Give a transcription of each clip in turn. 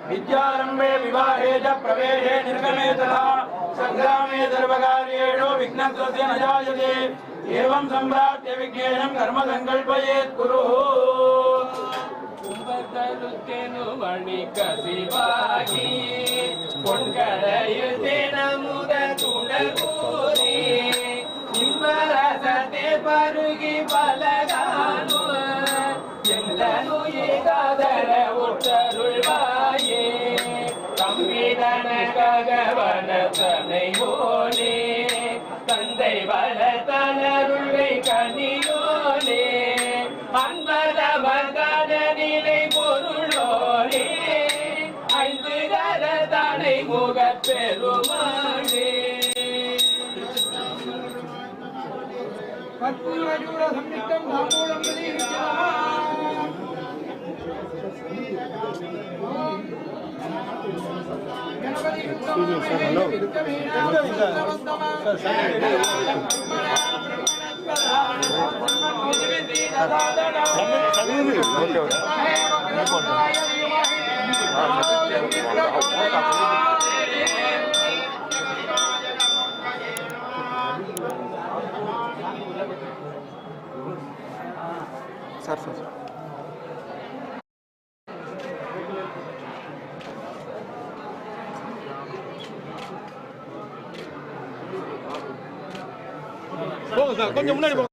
विद्यारंभे विवाहे च प्रवेशे निर्गमे तथा संग्रामे सर्वकार्येषु विघ्नस्य न जायते एवं सम्प्राप्य विज्ञानं कर्म संकल्पयेत् कुरुः कुंभकरुत्तेनु मणिकसिवागी பொன்கடையுதேனமுத துணகூரி நிம்மரசத்தே பருகி பலகானு எல்லனு ஏகாதர ஒற்றருள்வாயே தம்பிதன ககவன தனை ஓனே தந்தை வளத்தனருள்கை கனியோனே அன்பத மகன நிலை பொருளோனே ஐந்து கரதனை முகப் பெருமாளே கற்பூரஜூர சம்யுக்தம் தாம்பூலம் கணபதி सर போங்க சார், கொஞ்சம் முன்னாடி போங்க.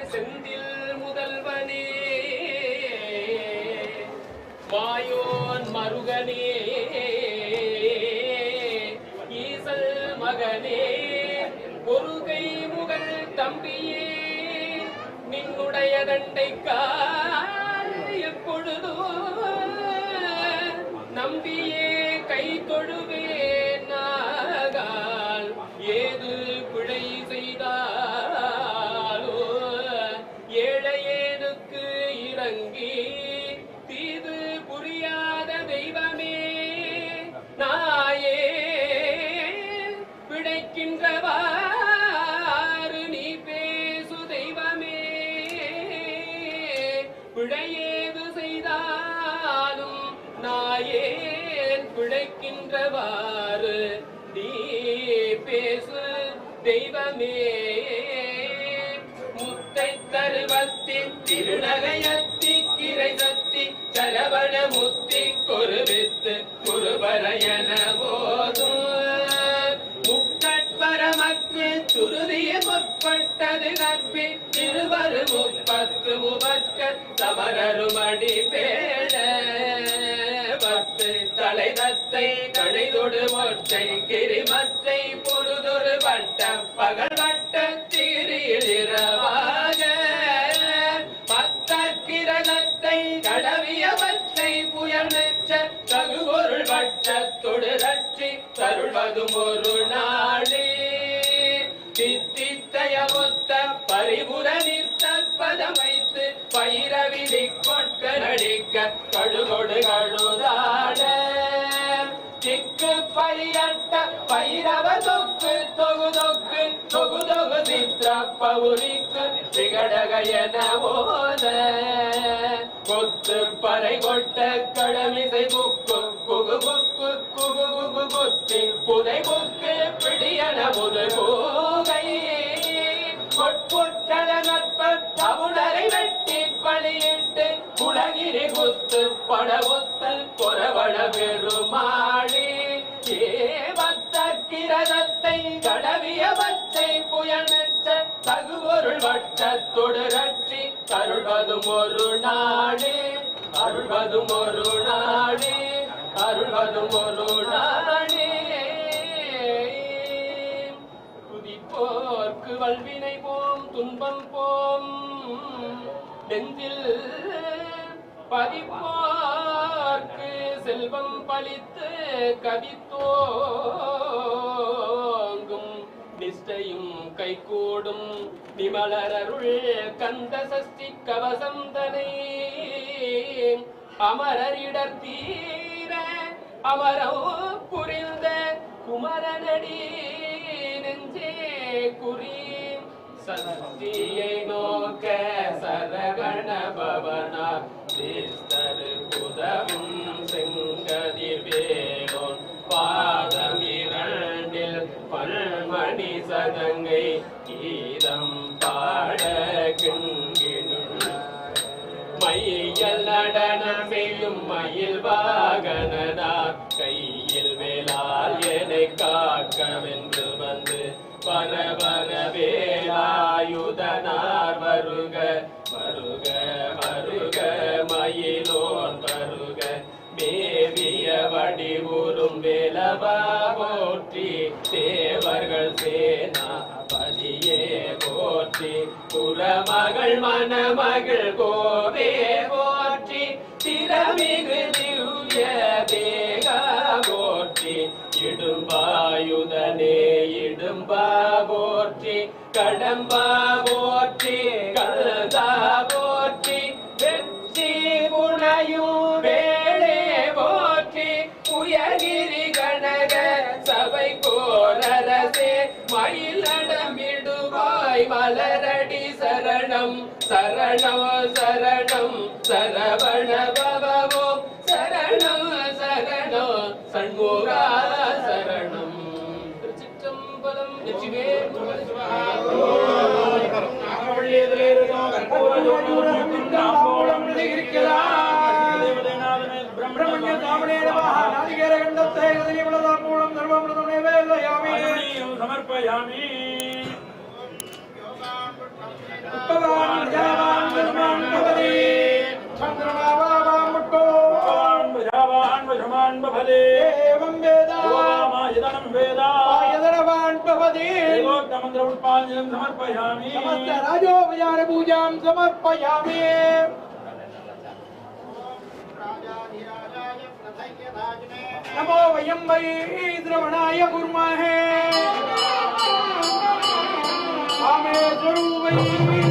செந்தில் முதல்வனே மாயோன் மருகனே ஈசல் மகனே ஒருகை முகல் தம்பியே நின்னுடைய தண்டைக்கால் எப்பொழுதோ நம்பியே கை தொழுவேன் நாகால் ஏது பிழை செய்தாலோ ஏழையேனுக்கு இறங்கி தீது புரியாத தெய்வமே நாயே பிழைக்கின்றவாறு நீ பேசு தெய்வமே பிழையேது செய்தாலும் நாயேன் பிழைக்கின்றவாறு நீ பேசு தெய்வமே முத்தை தருவத்தி திருநகையத்தி கிரை சத்தி சரவண முத்தி கொருவித்து குருபரையன போதும் முக்கட்பரமக்கு துருதிய முற்பட்டது கற்பி திருவரு முப்பத்து முவக்க சமரருமடி பேட பத்து தலை தத்தை கழிதொடு மொட்டை கிரிமத்தை பொருதொரு வட்ட பகல் வட்ட திரியிரவாக பத்தக்கிரகத்தை கடவியவற்றை புயல் மெச்ச தகுபொருள் வட்டத்தொடு ரட்சி தருள்வதும் ஒரு நாளே தித்தித்தயமொத்த பரிபுர நிற்த பதம் வைத்து பைரவிதி கொட்க நடிக்க கழுகொடு கழுதாட திக்கு பரியட்ட பைரவ தொக்கு தொகு தொக்கு தொகு தொகு சித்திர பவுரிக்கு திகடகையன போத கொத்து பறை கொட்ட கடமிசை புக்கு குகு புக்கு குகு குகு குத்தி புதை புக்கு பிடியன முது கூகை கொட்புற்றல நட்ப தவுணரை வெட்டி பணியிட்டு குலகிரி குத்து படவுத்து கொரவள பெருமாளி ஏவத்த கிரதத்தை கடவிய வச்சை புயல் மெச்ச தகுபொருள் வட்டத்தொடு ரட்சி அருள்வதும் ஒரு நாளே அருள்வதும் ஒரு நாளே அருள்வதும் ஒரு நாளே துதிப்போர்க்கு வல்வினை போம் துன்பம் போம் நெஞ்சில் பதிப்போர்க்கு செல்வம் பழித்து கவித்தோங்கும் நிஷ்டையும் கைகூடும் நிமலரருள் கந்த சஷ்டி கவசம் தனை அமரரிடர் தீர அமரோ புரிந்த குமரனடி நெஞ்சே குறி சஷ்டியை நோக்க சரகண பவனா தேஸ்தரு புதவும் செங்கதிர் வேலோன் பாதம் இரண்டில் பல்மணி சதங்கை கீதம் பாட கிண்கினுள் மையல் நடனமெய்யும் மயில் வாகனனா கையில் வேளால் என்னை காக்கவென்று வந்து பரவர வேலாயுதனார் வருக வருக வருக மயிலோன் வருக மேவிய வடிவுறும் வேலவா போற்றி தேவர்கள் சேனா பதியே போற்றி புறமகள் மணமகள் கோவே போற்றி திறமிகு திவ்ய தேகா போற்றி இடும்பாயுதனே இடும்பா போற்றி கடம்பா போற்றி கழுதா போற்றி வெற்றி புனையும் வேளே போற்றி உயகிரி கனக சபை கோரரசே மயிலடமிடுவாய் மலரடி சரணம் சரணம் சரணம் சரவண பவமோ சரணம் சரணம் சண்முகா சரணம் திருச்சிற்றம்பலம் வெற்றிவேல் பிரம்மண்ய தாமனே நமஹ நாதிகேர கண்டத்தை கதிரிவலதா மூலம் தர்மமிருதம் நைவேதயாமி சமர்ப்பயாமி मंत्र पुष्पांजलिं समर्पयामि समस्त राजोपचार पूजां समर्पयामि नमो वयं वै द्रवणाय कुर्महे कामेश्वरो वै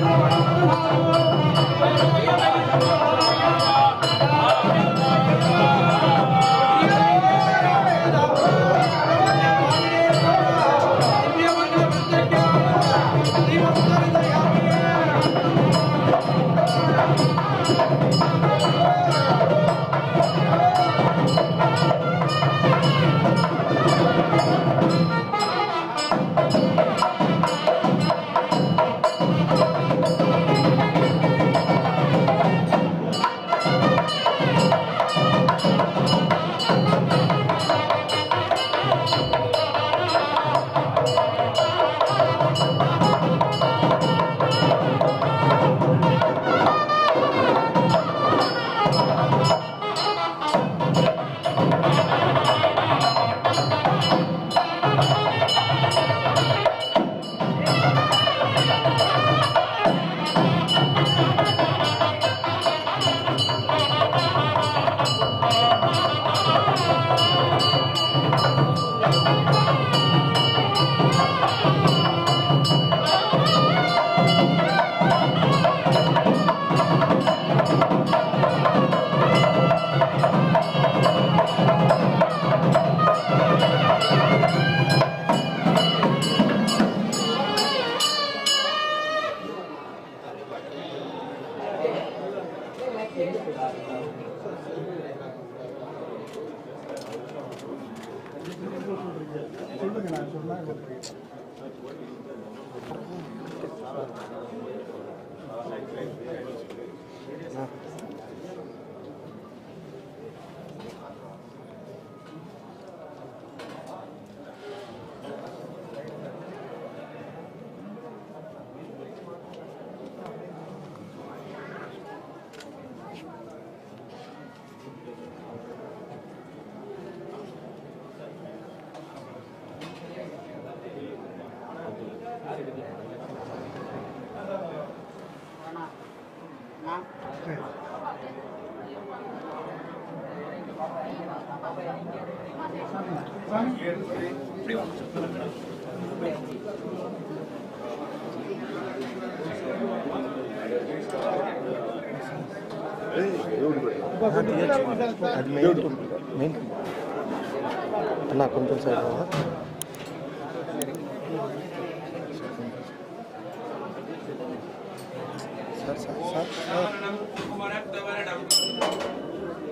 అన్న కొంచెం సైడ్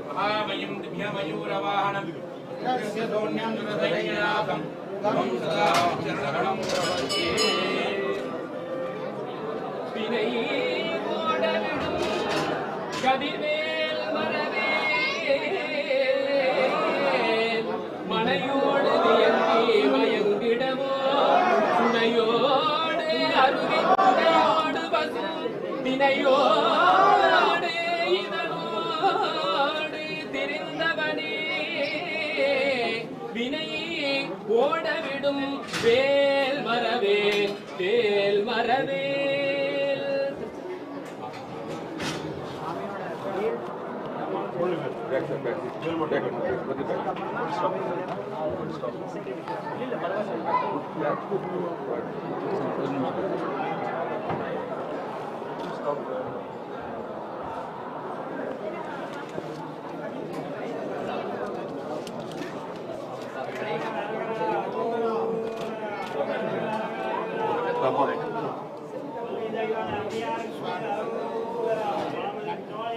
महामयं दिव्यमयूरवाहनं यस्य दोन्यं दुरदैन्यनाथं तं सदा चरणगणं प्रपद्ये வினை ஓடவிடும் கதிர்வேல் மரவே மனையோடு வியந்தி மயங்கிடமோ துணையோடு அருகே துணையோடு பசும் தினையோடு இதனோடு திரிந்தவனே வினை ஓடவிடும் வேல் மரவே வேல் மரவே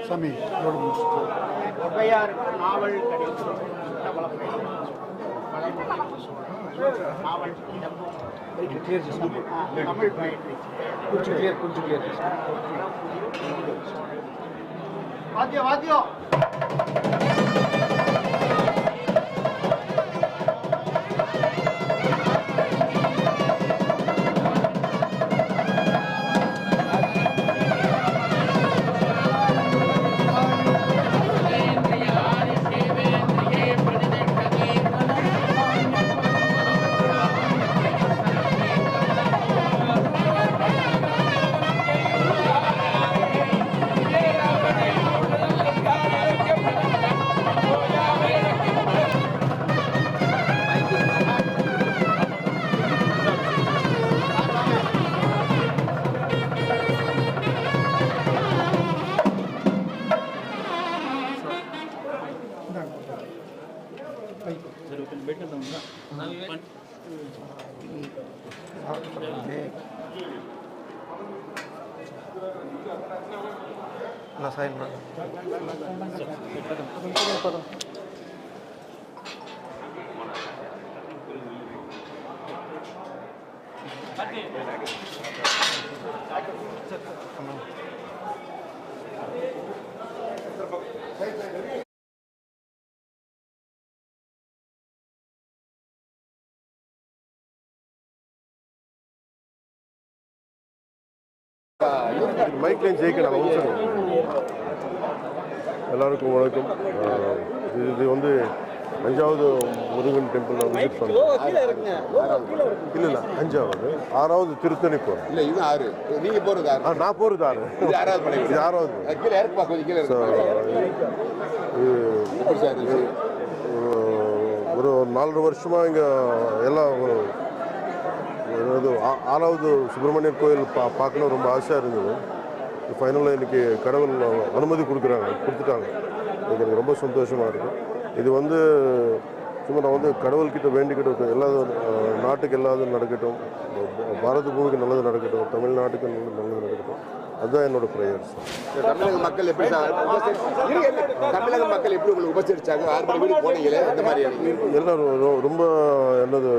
சாமி ஒவ்வையாருக்கு நாவல் கிடைக்கும் நாவல் தமிழ் பயிற்சி வாத்தியம் வாத்தியம் நான் சைன் பண்ணேன். மைக்லையும் ஜெயிக்கணும் அவசரம். எல்லாருக்கும் வணக்கம். இது வந்து 5வது முருகன் டெம்பிள் நான் விசிட் பண்ணேன். இல்லை 5வது 6வது திருத்தணி போகிறேன். இல்லை இது 6 நீங்கள் போகிறது 6. நான் போகிறது 6. இது 6வது படை. இது 6வது. கீழே இறக்குப்பா கொஞ்சம் கீழே இருக்கு. ஒரு 4 வருஷமாக இங்கே எல்லாம் அதாவது 6வது சுப்பிரமணியர் கோயில் பார்க்கணும் ரொம்ப ஆசையாக இருந்தது. ஃபைனலாக இன்றைக்கி கடவுள் அனுமதி கொடுத்துட்டாங்க. எனக்கு ரொம்ப சந்தோஷமாக இருக்குது. இது வந்து சும்மா நான் வந்து கடவுள்கிட்ட வேண்டிக்கிட்டு எல்லா நாட்டுக்கு எல்லாதும் நடக்கட்டும், பாரத பூமிக்கு நல்லது நடக்கட்டும், தமிழ்நாட்டுக்கு நல்லது நடக்கட்டும். அதுதான் என்னோட ப்ரேயர்ஸ். தமிழக மக்கள் எப்படி தமிழக மக்கள் எப்படி உங்களுக்கு உபசரிச்சாங்க? 6 மணி வீடு போனீங்களே இந்த மாதிரி எல்லாம் ரொம்ப என்னது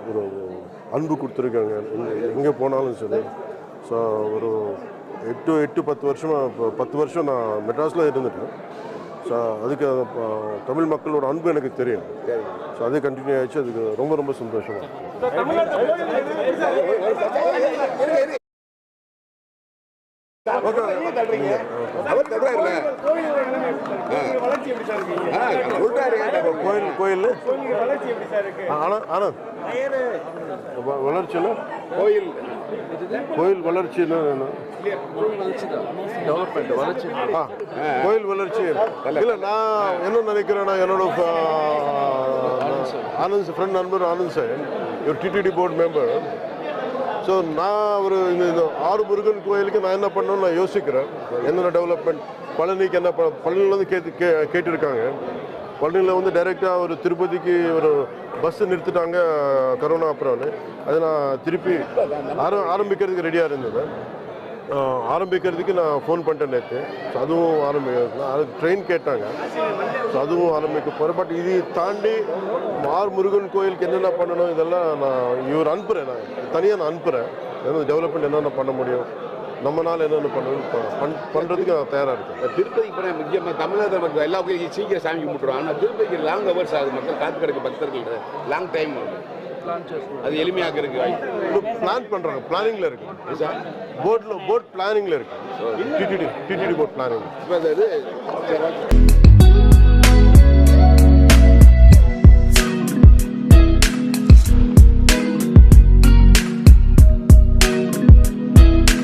ஒரு அன்பு கொடுத்துருக்காங்க எங்கே போனாலும் சரி. ஸோ ஒரு 8-10 வருஷமாக 10 வருஷம் நான் மெட்ராஸில் இருந்துட்டேன். ஸோ அதுக்கு தமிழ் மக்களோட அன்பு எனக்கு தெரியும். ஸோ அது கண்டினியூ ஆகிடுச்சு. அதுக்கு ரொம்ப ரொம்ப சந்தோஷமாக. கோயில் வளர்ச்சின்னு கோயில் வளர்ச்சின்னு கோயில் வளர்ச்சி இல்லை. நான் என்ன நினைக்கிறேன்னா என்னோட ஆனந்த் ஃப்ரெண்ட் நண்பர் ஆனந்த் சார் ஒரு டிடிடி போர்டு மெம்பர். ஸோ நான் ஒரு இந்த 6 முருகன் கோயிலுக்கு நான் என்ன பண்ணணும்னு நான் யோசிக்கிறேன். என்னென்ன டெவலப்மெண்ட் பழனிக்கு என்ன பழனிலேருந்து கேட்டிருக்காங்க. பழனியில் வந்து டைரெக்டாக ஒரு திருப்பதிக்கு ஒரு பஸ்ஸு நிறுத்திட்டாங்க கரோனா அப்புறம்னு. அதை நான் திருப்பி ஆரம்பிக்கிறதுக்கு ரெடியாக இருந்தது. ஆரம்பிக்கிறதுக்கு நான் ஃபோன் பண்ணிட்டேன் நேற்று. ஸோ அதுவும் ஆரம்பிக்கிறேன். அதுக்கு ட்ரெயின் கேட்டாங்க. ஸோ அதுவும் ஆரம்பிக்க போகிறேன். பட் இது தாண்டி 6 முருகன் கோயிலுக்கு என்னென்ன பண்ணணும் இதெல்லாம் நான் இவர் அனுப்புகிறேன். நான் தனியாக நான் அனுப்புகிறேன். ஏன்னா டெவலப்மெண்ட் என்னென்ன பண்ண முடியும், நம்மளால் என்னென்ன பண்ணுறதுக்கு நான் தயாராக இருக்கேன். திருப்பதிக்கு போனால் முக்கியமாக தமிழக மக்கள் எல்லா கோயிலுக்கும் சீக்கிரம் சாமி கும்பிட்டுருவாங்க. ஆனால் திருப்பதிக்கு லாங் ஹவர்ஸ் ஆகுது. மக்கள் காத்து கிடக்கு பக்தர்கள் லாங் டைம் ஆகுது. அது எளிமையாக இருக்கு. பிளான் பண்ணுறாங்க. பிளானிங்கில் இருக்கு. போட் பிளானிங்கில் இருக்கு. TTD boat planning.